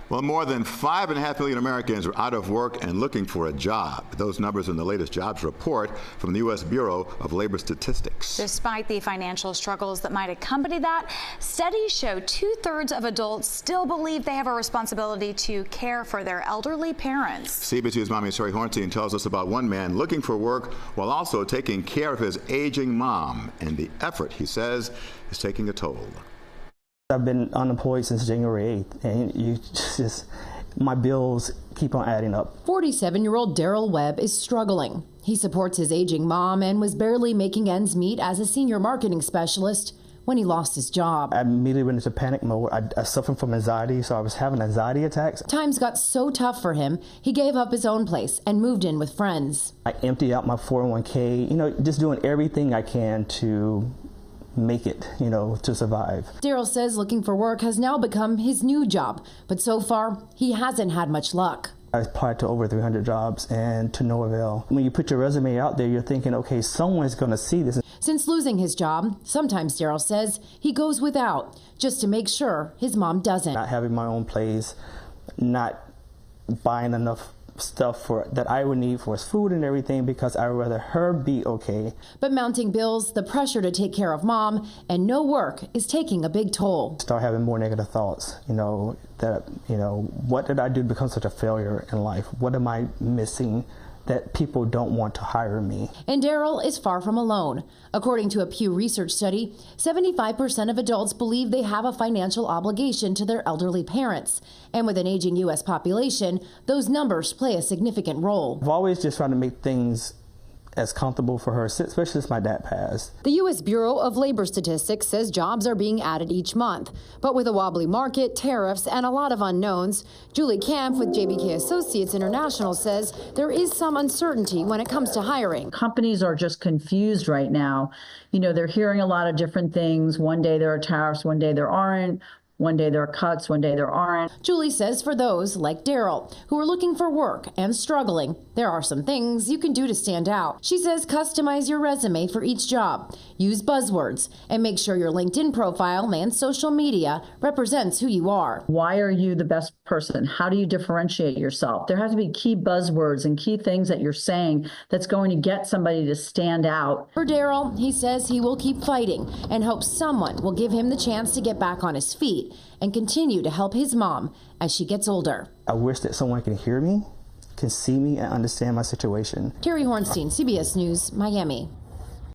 Well, more than 5.5 million Americans are out of work and looking for a job. Those numbers in the latest jobs report from the U.S. Bureau of Labor Statistics. Despite the financial struggles that might accompany that, studies show 2/3 of adults still believe they have a responsibility to care for their elderly parents. CBS's Mommy's Terry Hornstein tells us about one man looking for work while also taking care of his aging mom. And the effort, he says, is taking a toll. I've been unemployed since January 8th, and my bills keep on adding up. 47-year-old Darrell Webb is struggling. He supports his aging mom and was barely making ends meet as a senior marketing specialist when he lost his job. I immediately went into panic mode. I suffered from anxiety, so I was having anxiety attacks. Times got so tough for him, he gave up his own place and moved in with friends. I emptied out my 401k, just doing everything I can to make it, to survive. Darrell says looking for work has now become his new job, but so far he hasn't had much luck. I applied to over 300 jobs and to no avail. When you put your resume out there, you're thinking, okay, someone's going to see this. Since losing his job, sometimes Darrell says he goes without just to make sure his mom doesn't. Not having my own place, not buying enough stuff that I would need for his food and everything because I'd rather her be okay. But mounting bills, the pressure to take care of mom, and no work is taking a big toll. Start having more negative thoughts, what did I do to become such a failure in life? What am I missing that people don't want to hire me? And Darrell is far from alone. According to a Pew Research study, 75% of adults believe they have a financial obligation to their elderly parents. And with an aging U.S. population, those numbers play a significant role. I've always just tried to make things as comfortable for her, especially since my dad passed. The U.S. Bureau of Labor Statistics says jobs are being added each month. But with a wobbly market, tariffs, and a lot of unknowns, Julie Camp with JBK Associates International says there is some uncertainty when it comes to hiring. Companies are just confused right now. They're hearing a lot of different things. One day there are tariffs, one day there aren't. One day there are cuts, one day there aren't. Julie says for those like Darrell who are looking for work and struggling, there are some things you can do to stand out. She says customize your resume for each job, use buzzwords, and make sure your LinkedIn profile and social media represents who you are. Why are you the best person? How do you differentiate yourself? There has to be key buzzwords and key things that you're saying that's going to get somebody to stand out. For Darrell, he says he will keep fighting and hopes someone will give him the chance to get back on his feet and continue to help his mom as she gets older. I wish that someone can hear me, can see me, and understand my situation. Terry Hornstein, CBS News, Miami.